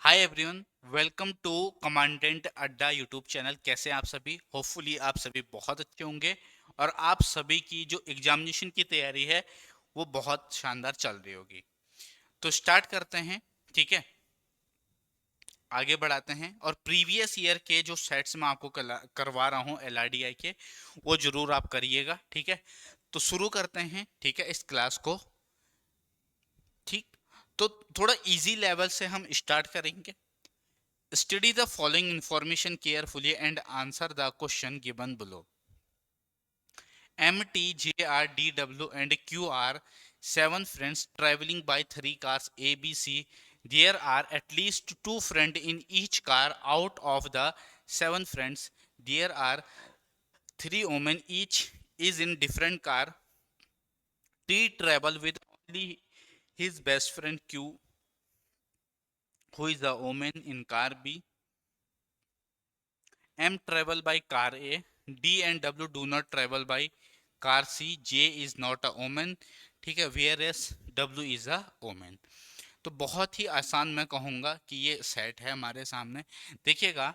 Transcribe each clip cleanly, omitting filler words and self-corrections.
Hi everyone, welcome to Commandant Adda YouTube channel. कैसे हैं आप सभी? होपफुली आप सभी बहुत अच्छे होंगे और आप सभी की जो एग्जामिनेशन की तैयारी है वो बहुत शानदार चल रही होगी। तो स्टार्ट करते हैं, ठीक है? आगे बढ़ाते हैं और प्रीवियस ईयर के जो सेट्स मैं आपको करवा रहा हूँ एलआरडीआई के, वो जरूर आप करिएगा, ठीक है? तो शुरू करते हैं, ठीक है, इस क्लास को। ठीक, तो थोड़ा इजी लेवल से हम स्टार्ट करेंगे। Study the following information carefully and answer the question given below. M, T, J, R, D, W, and Q are seven friends traveling by three cars A, B, C. There are at least two friends in each car. Out of the seven friends, there are three women. Each is in different car. T travel with only his best friend Q, who is the woman in car B. M travel by car A. D and W do not travel by car C. J is not a woman, ठीक है, whereas W is a woman. तो बहुत ही आसान मैं कहूंगा कि ये set है हमारे सामने। देखिएगा,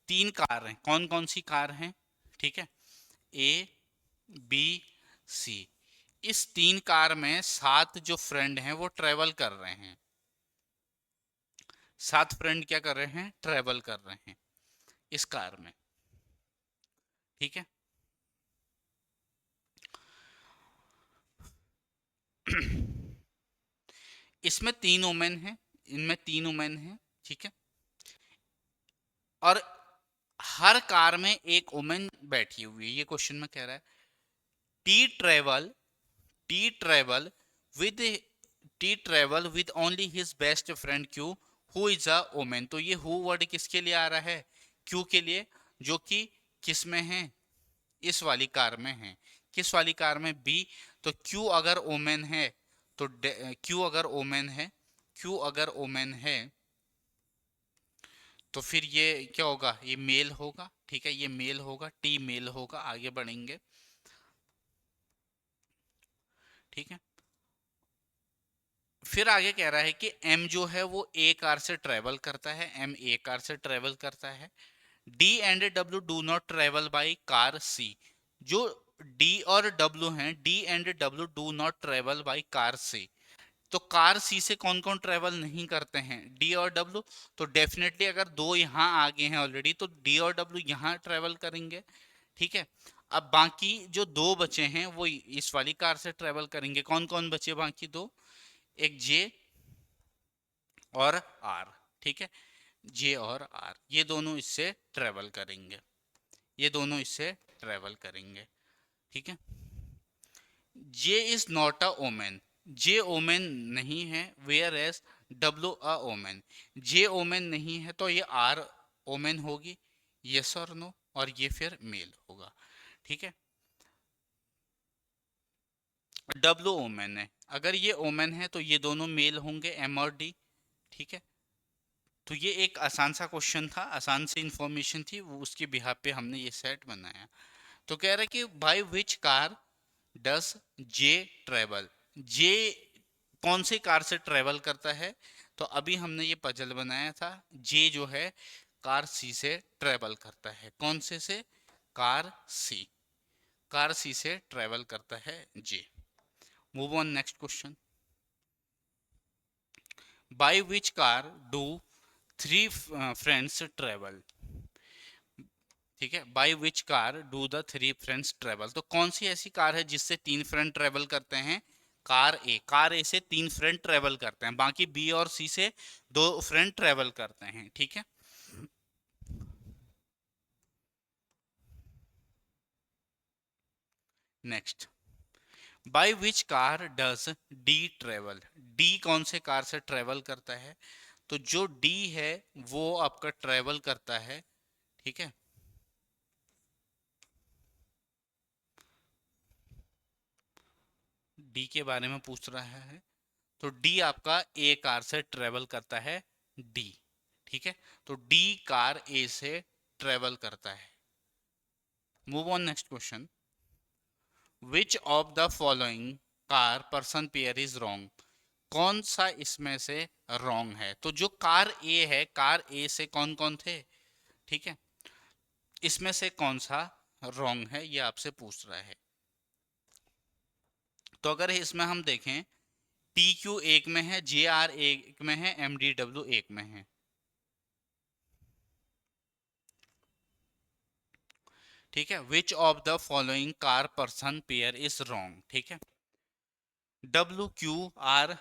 तीन कार हैं। कौन कौन सी कार हैं? ठीक है, ए, बी, सी। इस तीन कार में सात जो फ्रेंड हैं वो ट्रेवल कर रहे हैं। सात फ्रेंड क्या कर रहे हैं? ट्रेवल कर रहे हैं इस कार में, ठीक है। इसमें तीन वुमेन है, इनमें तीन वुमेन है, ठीक है। और हर कार में एक वुमेन बैठी हुई है। ये क्वेश्चन में कह रहा है T travel T travel with T travel with only his best friend Q, who is a women. तो ये हु वर्ड किसके लिए आ रहा है? क्यू के लिए, जो कि किस में है? इस वाली कार में है। किस वाली कार में? बी। तो क्यू अगर वुमेन है तो क्यू अगर वुमेन है, क्यू अगर वुमेन है तो फिर ये क्या होगा? ये मेल होगा, ठीक है, ये मेल होगा, टी मेल होगा। आगे बढ़ेंगे, ठीक है। फिर आगे कह रहा है कि एम जो है वो ए कार से ट्रेवल करता है, एम ए कार से ट्रेवल करता है। D and W do not travel by car C. जो डी और डब्ल्यू हैं, D and W do not travel by car C. तो कार सी से कौन कौन ट्रेवल नहीं करते हैं? डी और डब्ल्यू। तो डेफिनेटली अगर दो यहाँ आगे हैं ऑलरेडी तो डी और डब्ल्यू यहाँ ट्रेवल करेंगे, ठीक है। अब बाकी जो दो बचे हैं वो इस वाली कार से ट्रेवल करेंगे। कौन कौन बचे बाकी दो? एक जे और आर, ठीक है। जे और आर ये दोनों इससे ट्रेवल करेंगे, ये दोनों इससे ट्रेवल करेंगे, ठीक है। J is not a woman. J woman नहीं है, whereas W a woman. J woman नहीं है तो ये आर ओमेन होगी, यस और नो, और ये फिर मेल होगा, ठीक है। डब्ल्यू ओमेन है, अगर ये ओमेन है तो ये दोनों मेल होंगे, एम और डी, ठीक है। तो ये एक आसान सा क्वेश्चन था, आसान सी इंफॉर्मेशन थी, वो उसके बिहाफ पे हमने ये सेट बनाया। तो कह रहा है कि by which car does J travel. J कौन सी कार से ट्रेवल करता है? तो अभी हमने ये पजल बनाया था। जे जो है कार सी से ट्रेवल करता है। कौन से? कार सी। कार सी से ट्रेवल करता है J. Move on next question. By which car do three friends travel, ठीक है। By which car do the three friends travel. तो कौन सी ऐसी कार है जिससे तीन फ्रेंड ट्रेवल करते हैं? कार ए। कार ए से तीन फ्रेंड ट्रेवल करते हैं, बाकी बी और सी से दो फ्रेंड ट्रेवल करते हैं, ठीक है। Next, bye which car does D travel. D कौन से कार से ट्रेवल करता है? तो जो डी है वो आपका ट्रेवल करता है, ठीक है। डी के बारे में पूछ रहा है तो डी आपका ए कार से ट्रेवल करता है, डी, ठीक है। तो डी कार ए से ट्रेवल करता है। Move on next question. Which of the following car person pair is wrong. कौन सा इसमें से रॉन्ग है? तो जो कार ए है, कार ए से कौन कौन थे? ठीक है, इसमें से कौन सा रॉन्ग है ये आपसे पूछ रहा है। तो अगर इसमें हम देखें, पी क्यू एक में है, जे आर एक में है, एम डी डब्ल्यू एक में है। ठीक है, which of the following car person pair is wrong? ठीक है, W Q R,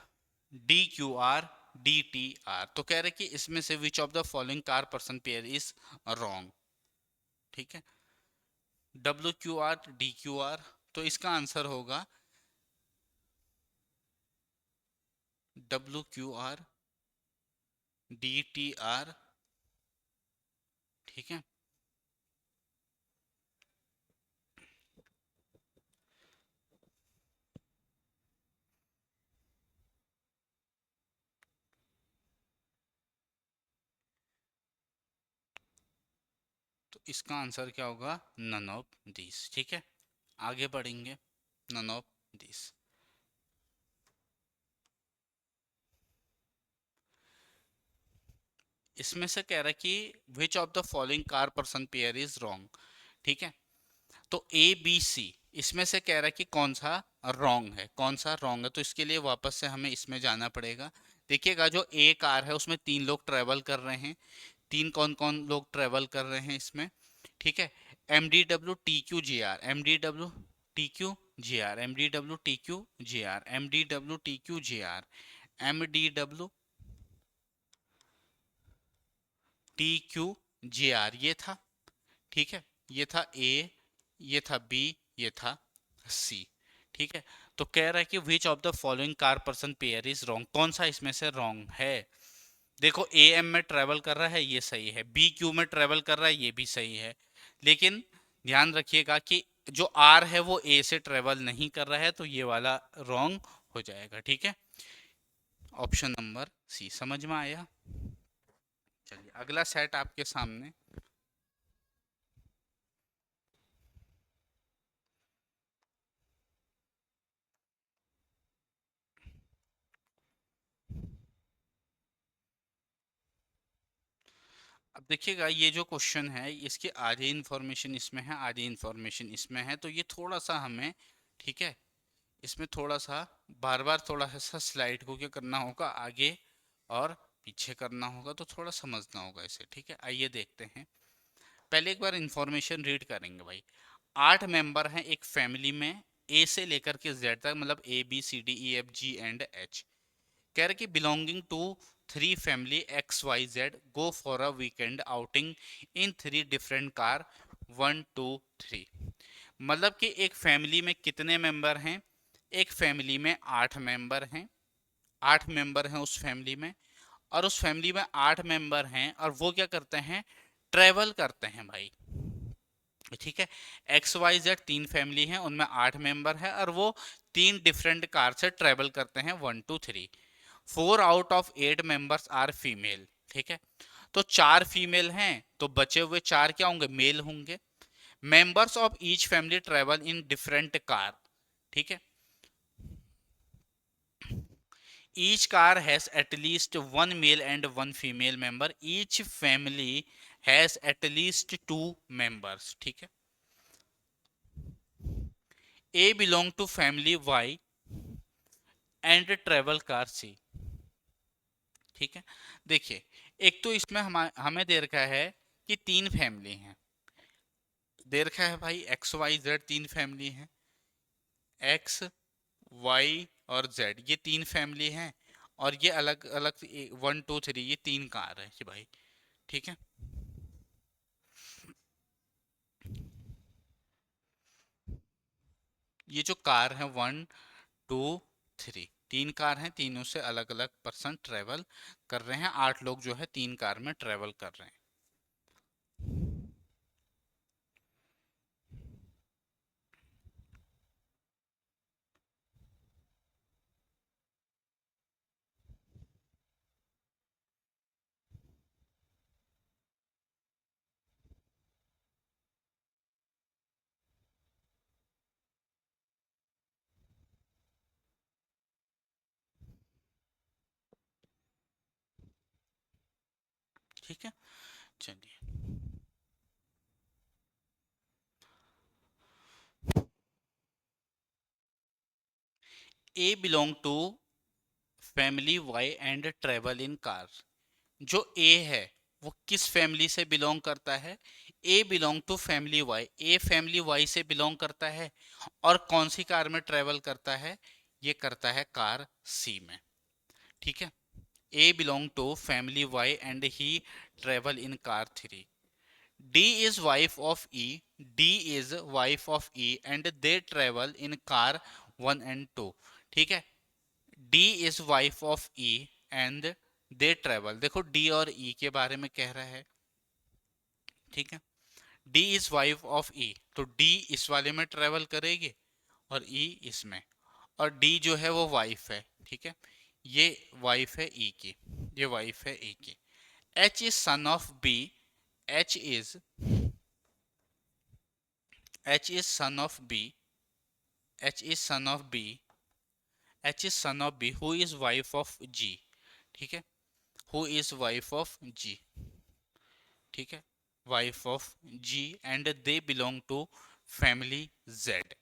D Q R, D T R. तो कह रहे कि इसमें से which of the following car person pair is wrong. ठीक है, W Q R, D Q R. तो इसका आंसर होगा W Q R, D T R. ठीक है, तो इसका आंसर क्या होगा? None of this. ठीक है, आगे बढ़ेंगे। None of this. इसमें से कह रहा है कि which of the following car person pair is wrong. ठीक है, तो ए बी सी, इसमें से कह रहा है कि कौन सा रॉन्ग है, कौन सा रॉन्ग है। तो इसके लिए वापस से हमें इसमें जाना पड़ेगा। देखिएगा, जो ए कार है उसमें 3 लोग ट्रेवल कर रहे हैं। तीन कौन कौन लोग ट्रेवल कर रहे हैं इसमें? ठीक है, M D W T Q J R, M D W T Q J R, M D W T Q J R, M D W T Q J R, M D W T Q J R, ये था। ठीक है, ये था ए, ये था B, ये था सी। ठीक है, तो कह रहा है कि which of the following car person pair is wrong, कौन सा इसमें से रॉन्ग है। देखो, ए एम में ट्रेवल कर रहा है, ये सही है। बी क्यू में ट्रेवल कर रहा है, ये भी सही है। लेकिन ध्यान रखिएगा कि जो आर है वो ए से ट्रेवल नहीं कर रहा है, तो ये वाला रॉन्ग हो जाएगा। ठीक है, ऑप्शन नंबर सी। समझ में आया? चलिए, अगला सेट आपके सामने। अब देखिएगा, ये जो क्वेश्चन है इसकी आधी इंफॉर्मेशन इसमें है, आधी इंफॉर्मेशन इसमें है। तो ये थोड़ा सा हमें, ठीक है, इसमें थोड़ा सा बार बार थोड़ा सा स्लाइड को क्या करना होगा, आगे और पीछे करना होगा। तो थोड़ा समझना होगा इसे। ठीक है, आइए देखते हैं। पहले एक बार इंफॉर्मेशन रीड करेंगे भाई। 8 मेंबर हैं एक फैमिली में, ए से लेकर के जेड तक, मतलब A B C D E F G and H. कह रहे कि belonging to 3 family X Y Z go for a weekend outing in 3 different car, 1 2 3। मतलब कि एक फैमिली में कितने मेंबर हैं? एक फैमिली में 8 मेंबर हैं। 8 मेंबर हैं उस फैमिली में, और उस फैमिली में 8 मेंबर हैं, और वो क्या करते हैं? ट्रेवल करते हैं भाई। ठीक है, एक्स वाई जेड 3 फैमिली हैं, उनमें 8 मेंबर है, और वो 3 डिफरेंट कार से ट्रेवल करते हैं, 1 2 3। 4 out of 8 members are female. ठीक है, तो 4 फीमेल हैं, तो बचे हुए 4 क्या होंगे? मेल होंगे। Members of each family travel in different car. ठीक है, each car has at least 1 male and 1 female member, each family has at least 2 members. ठीक है, A belong to family Y and travel car C. ठीक है, देखिए, एक तो इसमें हमें दे रखा है कि 3 फैमिली हैं। दे रखा है भाई एक्स वाई जेड 3 फैमिली हैं। एक्स, वाई और जेड, ये 3 फैमिली हैं। और ये अलग अलग 1 2 3, ये 3 कार है कि भाई। ठीक है, ये जो कार है 1 2 3, 3 कार हैं, तीनों से अलग अलग पर्सन ट्रेवल कर रहे हैं। 8 लोग जो है 3 कार में ट्रेवल कर रहे हैं। ठीक है, चलिए। A belong to family Y and travel in car. जो ए है वो किस फैमिली से बिलोंग करता है? A belong to family Y, A family Y से बिलोंग करता है। और कौन सी कार में ट्रेवल करता है? ये करता है कार सी में। ठीक है, A belong to family Y and he travel in car three. D is wife of E, D is wife of E and they travel in car one and two. ठीक है, D is wife of E and they travel, देखो D और E के बारे में कह रहा है। ठीक है, डी इज वाइफ ऑफ ई, तो डी इस वाले में ट्रेवल करेगी और ई इसमें, और डी जो है वो वाइफ है। ठीक है, ये वाइफ है ई की, ये वाइफ है ई की। H is son of B, H is H is son of B, H is son of B, H is son of B who is wife of G. ठीक है, who is wife of G. ठीक है, wife of G and they belong to family Z.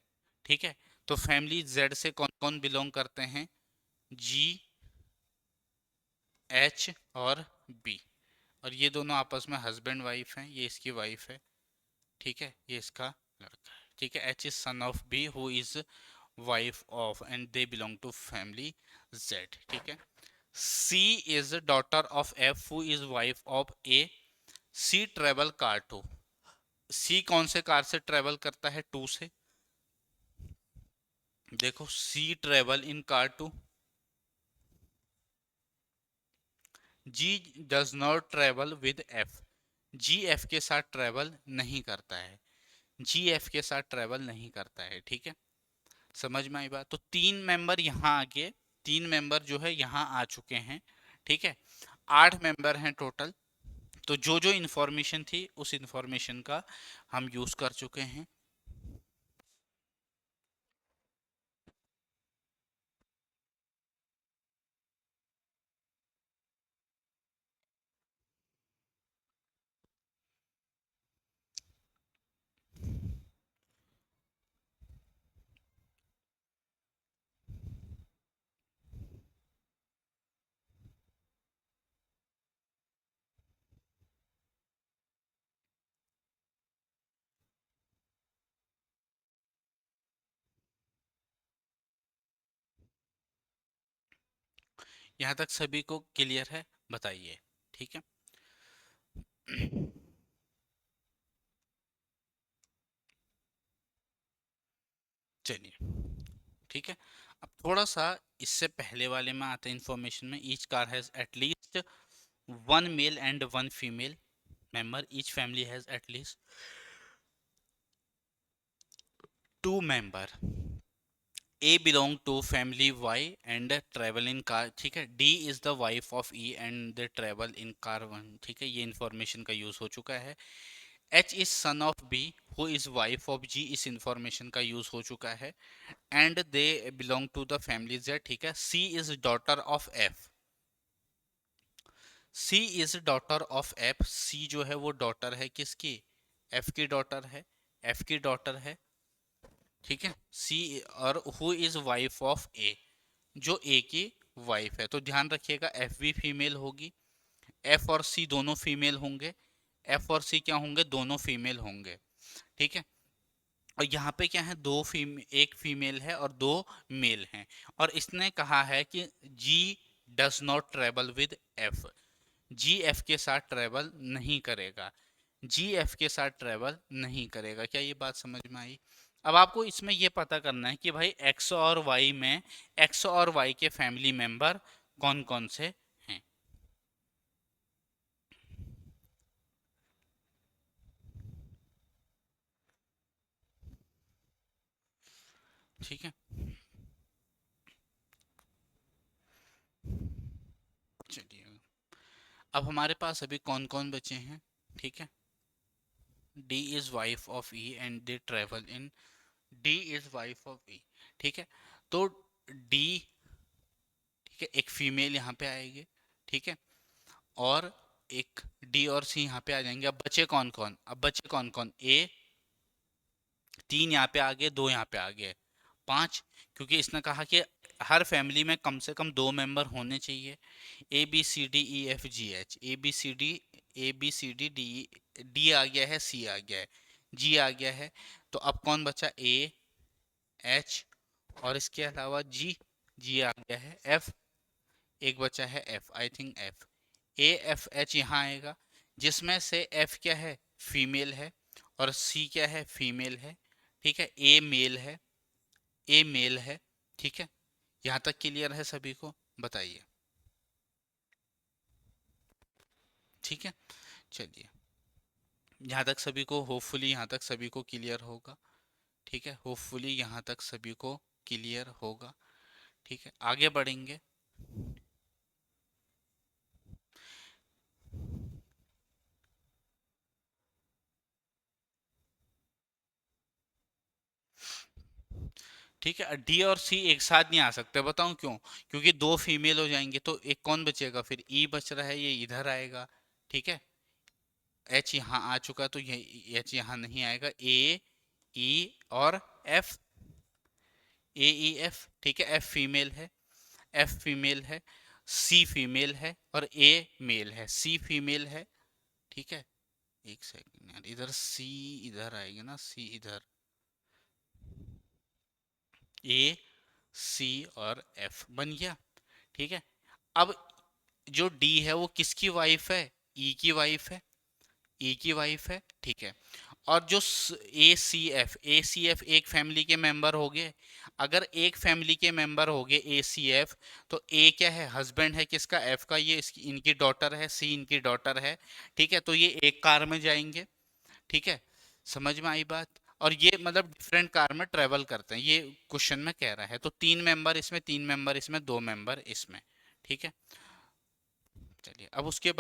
ठीक है, तो family Z से कौन कौन बिलोंग करते हैं? जी, एच और बी। और ये दोनों आपस में हस्बैंड वाइफ हैं, ये इसकी वाइफ है। ठीक है, ये इसका लड़का है। ठीक है, H is son of B who is wife of and they belong to family Z. ठीक है, C is daughter of F who is wife of A, C travel car two. C कौन से कार से travel करता है? Two से। देखो, C travel in car two. G does not travel with F, G F के साथ travel नहीं करता है, जी एफ के साथ ट्रेवल नहीं करता है। ठीक है, समझ में आई बात? तो तीन मेंबर यहाँ आगे, तीन मेंबर जो है यहाँ आ चुके हैं। ठीक है, 8 मेंबर हैं टोटल। तो जो जो इंफॉर्मेशन थी उस इंफॉर्मेशन का हम यूज कर चुके हैं। यहाँ तक सभी को क्लियर है? बताइए। ठीक है, चलिए। ठीक है, अब थोड़ा सा इससे पहले वाले में आते हैं इंफॉर्मेशन में। Each car has at least one male and one female member, each family has at least 2 member। A belong to family Y and travel in car। ठीक है, D is the wife of E and they travel in car one। ठीक है, ये information का use हो चुका है। H is son of B who is wife of G, इस इंफॉर्मेशन का यूज हो चुका है। And they belong to the family Z। ठीक है, C is daughter of F, C is daughter of F, C जो है वो डॉटर है किसकी? F की डॉटर है, F की डॉटर है। ठीक है, सी, और हु इज वाइफ ऑफ ए, जो ए की वाइफ है। तो ध्यान रखिएगा, एफ भी फीमेल होगी, एफ और सी दोनों फीमेल होंगे, एफ और सी क्या होंगे? दोनों फीमेल होंगे। ठीक है, और यहाँ पे क्या है? एक फीमेल है और 2 मेल हैं। और इसने कहा है कि G does not travel with F, G F के साथ ट्रेवल नहीं करेगा, जी एफ के साथ ट्रेवल नहीं करेगा। क्या ये बात समझ में आई? अब आपको इसमें ये पता करना है कि भाई एक्स और वाई में, एक्स और वाई के फैमिली मेंबर कौन कौन से हैं। ठीक है, चलिए। अब हमारे पास अभी कौन कौन बचे हैं? ठीक है, D is wife of E and they travel in, D is wife of E. ठीक है, तो डी, ठीक है, एक फीमेल यहाँ पे आएगी। ठीक है, और एक डी और सी यहाँ पे आ जाएंगे। अब बचे कौन कौन, अब बचे कौन कौन, ए, तीन यहाँ पे आ गए, दो यहाँ पे आ गए, पांच। क्योंकि इसने कहा कि हर फैमिली में कम से कम दो मेंबर होने चाहिए। A B C D E F G H, A B C D, A B C D D, D आ गया है, सी आ गया है, जी आ गया है। तो अब कौन बचा, ए, एच और इसके अलावा जी, जी आ गया है, एफ, एक बचा है F, I think F, A F H यहाँ आएगा, जिसमें से एफ क्या है, फीमेल है, और सी क्या है, फीमेल है। ठीक है, ए मेल है, ए मेल है। ठीक है, यहाँ तक क्लियर है सभी को, बताइए। ठीक है, चलिए, यहाँ तक सभी को, होपफुली यहाँ तक सभी को क्लियर होगा। ठीक है, होपफुली यहाँ तक सभी को क्लियर होगा। ठीक है, आगे बढ़ेंगे। ठीक है, डी और सी एक साथ नहीं आ सकते, बताऊं क्यों? क्योंकि दो फीमेल हो जाएंगे, तो एक कौन बचेगा, फिर ई बच रहा है, ये इधर आएगा। ठीक है, एच यहाँ आ चुका, तो ये एच यहाँ नहीं आएगा, ए, ई और एफ, ए ई एफ। ठीक है, एफ फीमेल है, एफ फीमेल है, सी फीमेल है और ए मेल है, सी फीमेल है। ठीक है, एक सेकंड यार, इधर सी इधर आएगी ना, सी इधर, ए, सी और एफ बन गया। ठीक है, अब जो डी है वो किसकी वाइफ है, ई की वाइफ है, ई की वाइफ है। ठीक है, और जो ए सी एफ, ए सी एफ एक फैमिली के मेंबर हो गए। अगर एक फैमिली के मेंबर हो गए ए सी एफ, तो ए क्या है, हस्बैंड है किसका, एफ का, ये इसकी इनकी डॉटर है, सी इनकी डॉटर है। ठीक है, तो ये एक कार में जाएंगे। ठीक है, समझ में आई बात? और ये मतलब डिफरेंट कार में ट्रेवल करते हैं, ये क्वेश्चन में कह रहा है। तो तीन मेंबर इसमें, तीन मेंबर इसमें, दो मेंबर इसमें। ठीक है, चलिए, अब उसके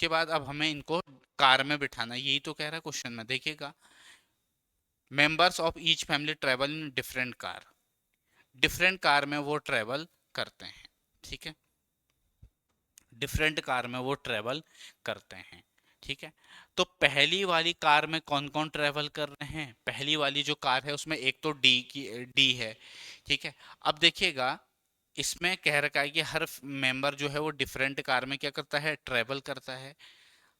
बाद अब हमें इनको कार में बिठाना है, यही तो कह रहा है क्वेश्चन में, देखिएगा। Members of each family travel in different car, different car में वो ट्रेवल करते हैं। ठीक है, डिफरेंट कार में वो ट्रेवल करते हैं। ठीक है, तो पहली वाली कार में कौन कौन ट्रेवल कर रहे हैं, पहली वाली जो कार है उसमें एक तो डी है। ठीक है, अब देखिएगा, इसमें कह रखा है कि हर मेंबर जो है वो डिफरेंट कार में क्या करता है, ट्रेवल करता है।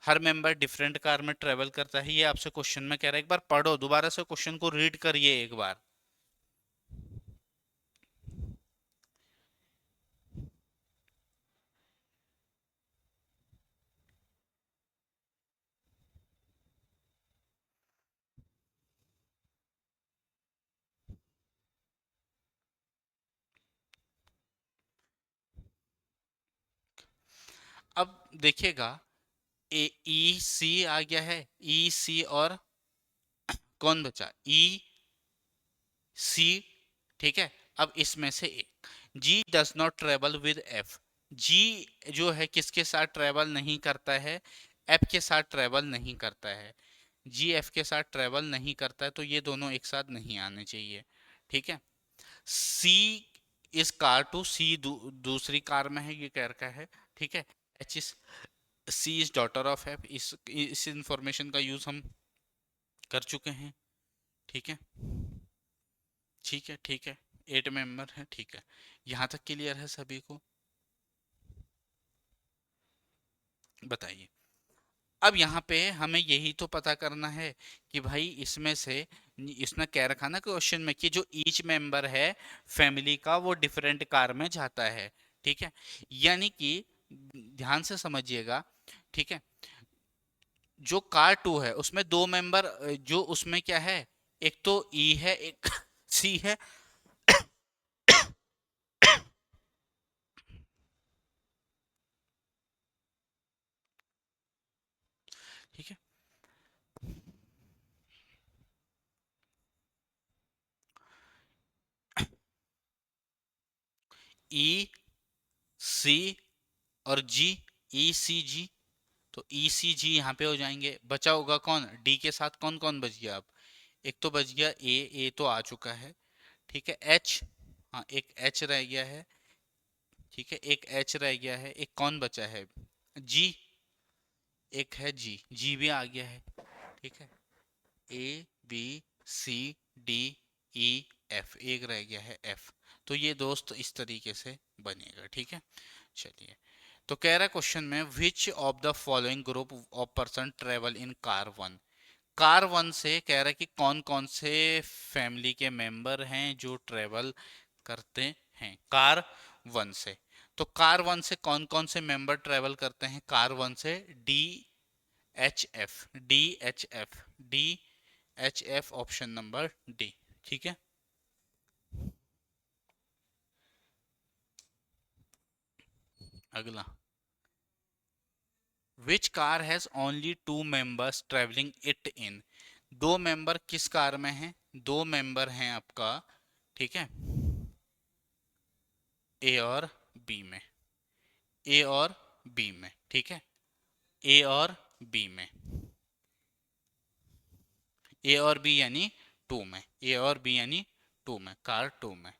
हर मेंबर डिफरेंट कार में ट्रेवल करता है, ये आपसे क्वेश्चन में कह रहा है। एक बार पढ़ो, दोबारा से क्वेश्चन को रीड करिए एक बार। अब देखिएगा, ए ई सी आ गया है, ई सी और कौन बचा, ई सी। ठीक है, अब इसमें से एक, G does not travel with F, G जो है किसके साथ ट्रेवल नहीं करता है, एफ के साथ ट्रेवल नहीं करता है। जी एफ के साथ ट्रेवल नहीं करता है, तो ये दोनों एक साथ नहीं आने चाहिए। ठीक है, सी इस कार टू, सी दूसरी कार में है, ये कह रखा है। ठीक है, H is, C is daughter of F, इस इंफॉर्मेशन का यूज हम कर चुके हैं। ठीक है, ठीक है, ठीक है, 8 मेंबर है। ठीक है, यहाँ तक क्लियर है सभी को, बताइए। अब यहाँ पे हमें यही तो पता करना है कि भाई इसमें से, इसने कह रखा ना क्वेश्चन में कि जो ईच मेंबर है फैमिली का वो डिफरेंट कार में जाता है। ठीक है, यानी कि ध्यान से समझिएगा। ठीक है, जो कार टू है उसमें दो मेंबर, जो उसमें क्या है, एक तो ई है, एक सी है। ठीक है, ई सी और जी, ई सी जी, तो ई सी जी यहाँ पे हो जाएंगे। बचा होगा कौन, डी के साथ कौन कौन बच गया अब, एक तो बच गया ए, ए तो आ चुका है। ठीक है, एच, हाँ एक एच रह गया है। ठीक है, एक एच रह गया है, एक कौन बचा है, जी, एक है जी, जी भी आ गया है। ठीक है, A B C D E F, एक रह गया है एफ। तो ये दोस्त इस तरीके से बनेगा। ठीक है, चलिए। तो कह रहा है क्वेश्चन में, विच of the following group of person travel in car one. Car one से कह रहा है कि कौन कौन से फैमिली के मेंबर हैं जो ट्रेवल करते हैं कार वन से। तो कार वन से कौन कौन से मेंबर ट्रेवल करते हैं कार वन से? D H F, D H F, D H F, option number D. ठीक है, अगला, which car has only two members travelling it in. दो मेंबर किस कार में हैं? दो मेंबर हैं आपका, ठीक है, ए और बी में, ए और बी में। ठीक है, ए और बी में, ए और बी यानी टू में, ए और बी यानी टू में, कार टू में।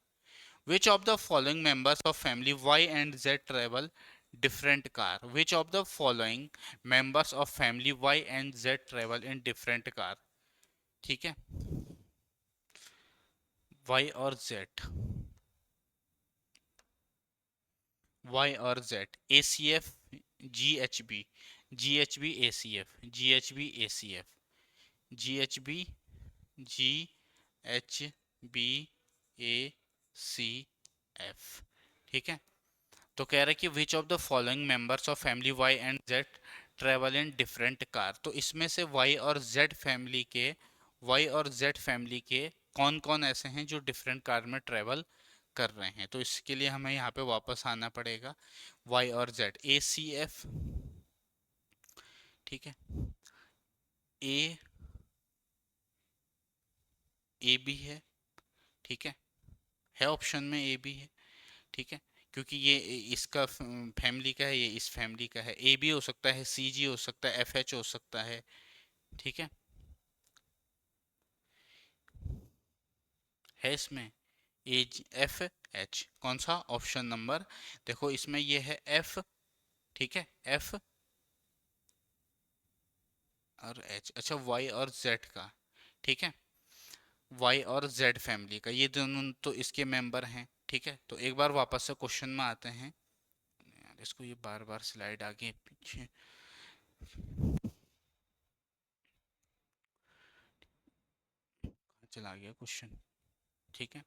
Which of the following members of family Y and Z travel different car? Which of the following members of family Y and Z travel in different car? ठीक है, Y और Z, Y और Z, ACF, GHB, GHB ACF, GHB ACF, GHB, GHB ACF। ठीक है, तो कह रहा है कि which of the following members of family Y and Z travel in different car. तो इसमें से वाई और जेड फैमिली के, वाई और जेड फैमिली के कौन कौन ऐसे हैं जो डिफरेंट कार में ट्रेवल कर रहे हैं। तो इसके लिए हमें यहाँ पे वापस आना पड़ेगा, वाई और जेड, ए सी एफ, ठीक है, ए, ए बी है, ठीक है ऑप्शन में ए बी है। ठीक है, क्योंकि ये इसका फैमिली का है, ये इस फैमिली का है। ए बी हो सकता है, सी जी हो सकता है, एफ एच हो सकता है। ठीक है इसमें एज एफ एच, कौन सा? ऑप्शन नंबर, देखो इसमें ये है एफ, ठीक है, एफ और एच। अच्छा, वाई और जेड का, ठीक है, वाई और जेड फैमिली का, ये दोनों तो इसके मेंबर हैं। ठीक है, तो एक बार वापस से क्वेश्चन में आते हैं यार, इसको ये बार बार स्लाइड आगे पीछे चला गया क्वेश्चन। ठीक है,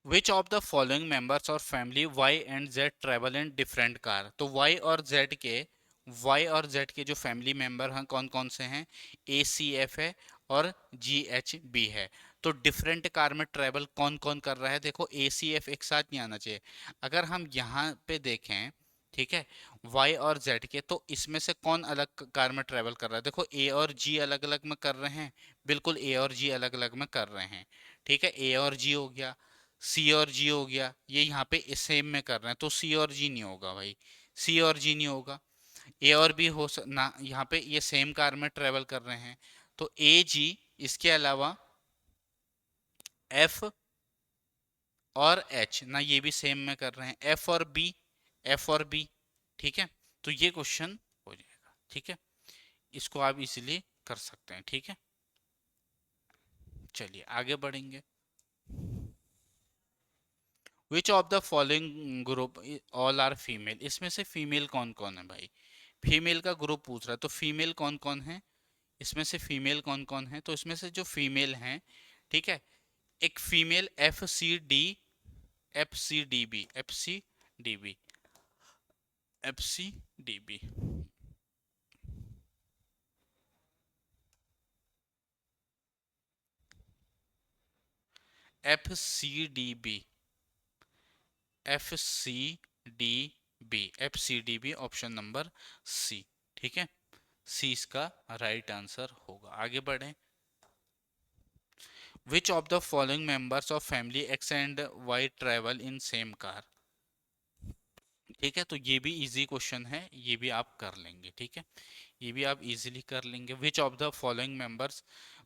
which of the following members और family Y and Z travel in different car. तो वाई और जेड के, वाई और जेड के जो फैमिली मेंबर हैं कौन कौन से हैं? ए सी एफ है और जी एच बी है। तो डिफरेंट कार में ट्रेवल कौन कौन कर रहा है? देखो ए सी एफ एक साथ नहीं आना चाहिए। अगर हम यहाँ पे देखें, ठीक है, वाई और जेड के, तो इसमें से कौन अलग कार में ट्रेवल कर रहा है? देखो ए और जी अलग अलग में कर रहे हैं, बिल्कुल ए और जी अलग अलग में कर रहे हैं। ठीक है, ए और जी हो गया, सी और जी हो गया, ये यहाँ पे सेम में कर रहे हैं, तो सी और जी नहीं होगा भाई, सी और जी नहीं होगा। ए और बी ना, यहाँ पे ये सेम कार में ट्रेवल कर रहे हैं, तो ए जी, इसके अलावा एफ और एच ना, ये भी सेम में कर रहे हैं, एफ और बी, एफ और बी। ठीक है, तो ये क्वेश्चन हो जाएगा। ठीक है, इसको आप इजीली कर सकते हैं। ठीक है, चलिए आगे बढ़ेंगे। Which of the following group all are female. इसमें से फीमेल कौन कौन है भाई? फीमेल का ग्रुप पूछ रहा है, तो फीमेल कौन कौन है? इसमें से फीमेल कौन कौन है? तो इसमें से जो फीमेल हैं, ठीक है, एक female F C D, F C D B, F C D B, F C D B, F C D B, F C D B, F C D B, option number C. ठीक है, C इसका right answer होगा। आगे बढ़े। Which of the following members of family X and Y travel in same car. ठीक है, तो ये भी इजी क्वेश्चन है, ये भी आप कर लेंगे। ठीक है, ये भी आप इजीली कर लेंगे। Which of the following members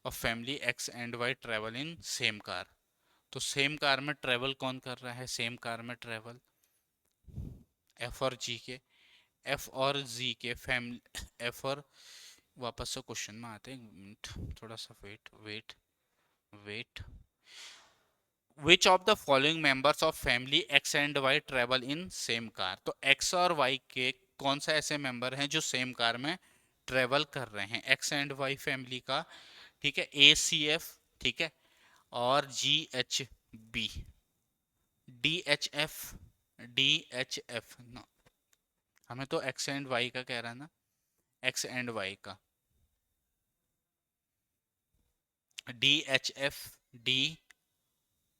of family X and Y travel in same car. तो सेम कार में ट्रेवल कौन कर रहा है, सेम कार में ट्रेवल एफ और जी के, एफ और जी के फैमिली एफ और, वापस से क्वेश्चन में आते हैं, एक मिनट थोड़ा सा wait wait wait. Which of the following members of family X and Y travel in same car. तो एक्स और वाई के कौन सा ऐसे मेंबर हैं जो सेम कार में ट्रेवल कर रहे हैं, एक्स एंड वाई फैमिली का। ठीक है, ए सी एफ, ठीक है, और G H B, D H F, D H F ना, हमें तो एक्स एंड वाई का कह रहा है ना, एक्स एंड वाई का, D H F, D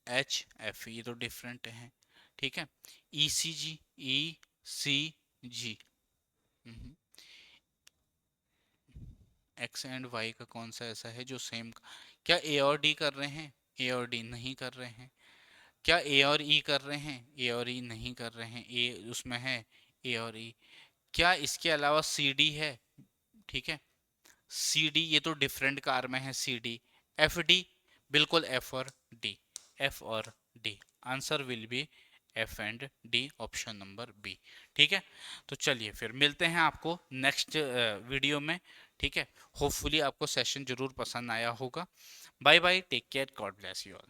H F, ये तो डिफरेंट है। ठीक है, ई सी जी, ई सी जी, एक्स एंड वाई का कौन सा ऐसा है जो सेम, क्या ए और डी कर रहे हैं, ए और डी नहीं कर रहे हैं। क्या ए और ई कर रहे हैं, ए और ई नहीं कर रहे हैं, ए उसमें है, ए और ई। क्या इसके अलावा सी डी है, ठीक है, सी डी ये तो डिफरेंट कार में है, सी डी, एफ डी, बिल्कुल एफ और डी, एफ और D, answer will be F and D, option number B. ठीक है, तो चलिए फिर मिलते हैं आपको नेक्स्ट वीडियो में। ठीक है, होपफुली आपको सेशन जरूर पसंद आया होगा। Bye bye, take care, God bless you all.